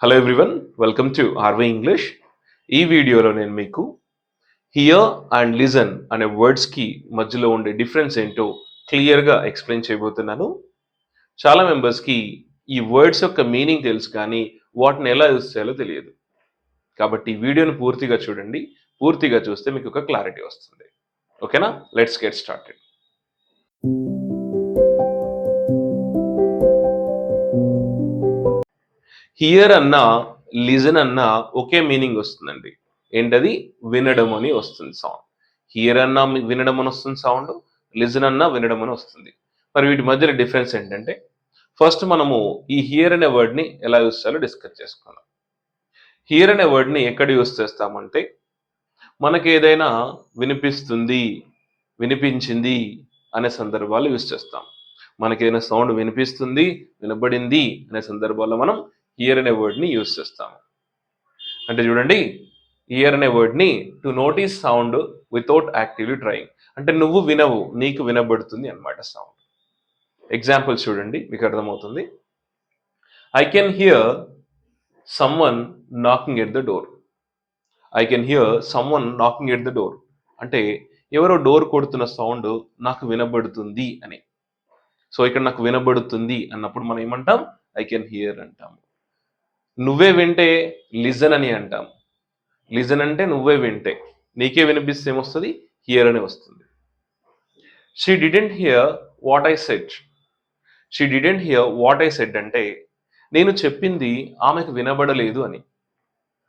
Hello everyone, welcome to RY English. ఈ వీడియోలో నేను మీకు హియర్ అండ్ లిజన్ అనే వర్డ్స్కి మధ్యలో ఉండే డిఫరెన్స్ ఏంటో క్లియర్గా ఎక్స్ప్లెయిన్ చేయబోతున్నాను. చాలా మెంబర్స్కి ఈ వర్డ్స్ యొక్క మీనింగ్ తెలుసు కానీ వాటిని ఎలా యూజ్ చేయాలో తెలియదు. కాబట్టి ఈ వీడియోని పూర్తిగా చూడండి. పూర్తిగా చూస్తే మీకు ఒక క్లారిటీ వస్తుంది. ఓకేనా? Let's get started. హియర్ అన్న లిజన్ అన్న ఒకే మీనింగ్ వస్తుందండి. ఏంటది? వినడం అని వస్తుంది సౌండ్. హియర్ అన్న వినడం అని వస్తుంది సౌండ్, లిజన్ అన్న వినడం అని వస్తుంది. మరి వీటి మధ్యలో డిఫరెన్స్ ఏంటంటే, ఫస్ట్ మనము ఈ హియర్ అనే వర్డ్ని ఎలా యూస్ చేయాలో డిస్కస్ చేసుకుందాం. హియర్ అనే వర్డ్ని ఎక్కడ యూస్ చేస్తామంటే, మనకి ఏదైనా వినిపిస్తుంది, వినిపించింది అనే సందర్భాలు యూస్ చేస్తాం. మనకి ఏదైనా సౌండ్ వినిపిస్తుంది, వినబడింది అనే సందర్భాల్లో మనం హియర్ అనే వర్డ్ని యూస్ చేస్తాము. అంటే చూడండి, హియర్ అనే వర్డ్ని to notice sound without actively trying, అంటే నువ్వు వినవు, నీకు వినబడుతుంది అన్నమాట సౌండ్. ఎగ్జాంపుల్ చూడండి, మీకు అర్థమవుతుంది. I can here someone knocking at the door. I can here someone knocking at the door అంటే ఎవరో డోర్ కొడుతున్న సౌండ్ నాకు వినబడుతుంది అని. సో ఇక్కడ నాకు వినబడుతుంది అన్నప్పుడు మనం ఏమంటాం? ఐ కెన్ హియర్ అంటాము. నువ్వే వింటే లిజన్ అని అంటాం. లిజన్ అంటే నువ్వే వింటే, నీకే వినిపిస్తే ఏమొస్తుంది? హియర్ అని వస్తుంది. She didn't here what I said. She didn't here what I said అంటే నేను చెప్పింది ఆమెకు వినబడలేదు అని.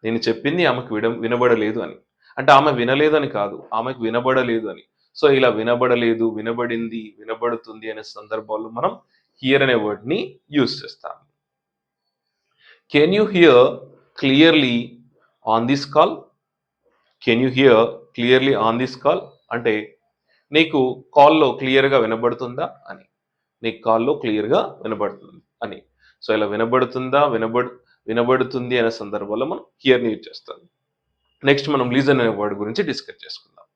నేను చెప్పింది ఆమెకు వినబడలేదు అని. అంటే ఆమె వినలేదు అని కాదు, ఆమెకు వినబడలేదు అని. సో ఇలా వినబడలేదు, వినబడింది, వినబడుతుంది అనే సందర్భాల్లో మనం హియర్ అనే వర్డ్ని యూజ్ చేస్తాం. Can you here clearly on this call? Can you here clearly on this call అంటే నీకు కాల్లో క్లియర్గా వినబడుతుందా అని. నీకు కాల్లో క్లియర్గా వినబడుతుంది అని. సో ఇలా వినబడుతుందా, వినబడుతుంది అనే సందర్భంలో మనం హియర్ని యూజ్ చేస్తాం. నెక్స్ట్ మనం లిజన్ అనే వర్డ్ గురించి డిస్కస్ చేసుకుందాం.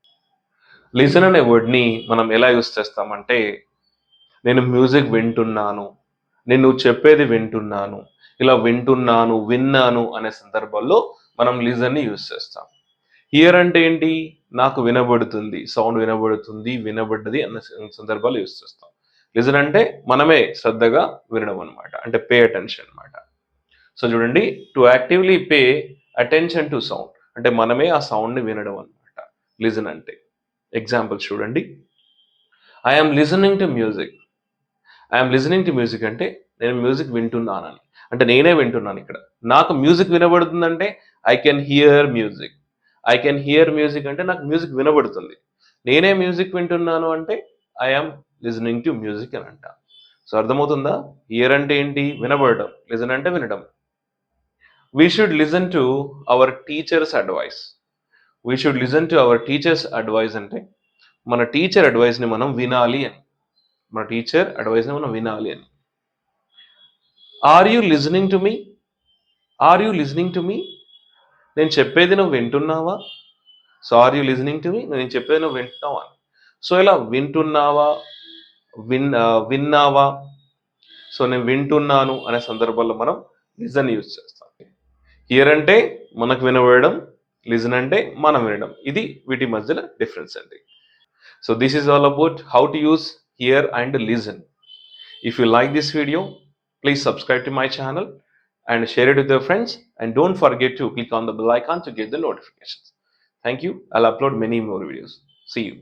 లిజన్ అనే వర్డ్ని మనం ఎలా యూజ్ చేస్తామంటే, నేను మ్యూజిక్ వింటున్నాను, నేను చెప్పేది వింటున్నాను, ఇలా వింటున్నాను, విన్నాను అనే సందర్భాల్లో మనం లిజన్ని యూజ్ చేస్తాం. హియర్ అంటే ఏంటి? నాకు వినబడుతుంది, సౌండ్ వినబడుతుంది, వినబడ్డది అన్న సందర్భాలు యూజ్ చేస్తాం. లిజన్ అంటే మనమే శ్రద్ధగా వినడం అనమాట, అంటే పే అటెన్షన్ అనమాట. సో చూడండి, to actively pay attention to sound అంటే మనమే ఆ సౌండ్ని వినడం అనమాట లిజన్ అంటే. ఎగ్జాంపుల్ చూడండి, I'm listening to music. I'm listening to music అంటే నేను మ్యూజిక్ వింటున్నానని, అంటే నేనే వింటున్నాను. ఇక్కడ నాకు మ్యూజిక్ వినబడుతుందంటే I can hear music. I can hear music అంటే నాకు మ్యూజిక్ వినబడుతుంది. నేనే మ్యూజిక్ వింటున్నాను అంటే ఐఎమ్ లిజనింగ్ టు మ్యూజిక్ అని అంట. సో అర్థమవుతుందా? హియర్ అంటే ఏంటి? వినబడడం. లిజన్ అంటే వినడం. We should listen to our teachers advice. We should listen to our teachers advice అంటే మన టీచర్ అడ్వైస్ని మనం వినాలి అని. మన టీచర్ అడ్వైస్ని మనం వినాలి అని. Are you listening to me? Are you listening to me? నేను చెప్పేది నువ్వు వింటున్నావా? So are you listening to me? నేను చెప్పేది నువ్వు వింటున్నావా? సో ఇలా వింటున్నావా, విన్నావా, సో నేను వింటున్నాను అనే సందర్భంలో మనం లిజన్ యూజ్ చేస్తాం. హియర్ అంటే మనకు వినబడడం, లిజన్ అంటే మనం వినడం. ఇది వీటి మధ్యలో డిఫరెన్స్ అండి. So this is all about how to use here and listen. If you like this video, please subscribe to my channel and share it with your friends, and don't forget to click on the bell icon to get the notifications. Thank you. I'll upload many more videos. See you.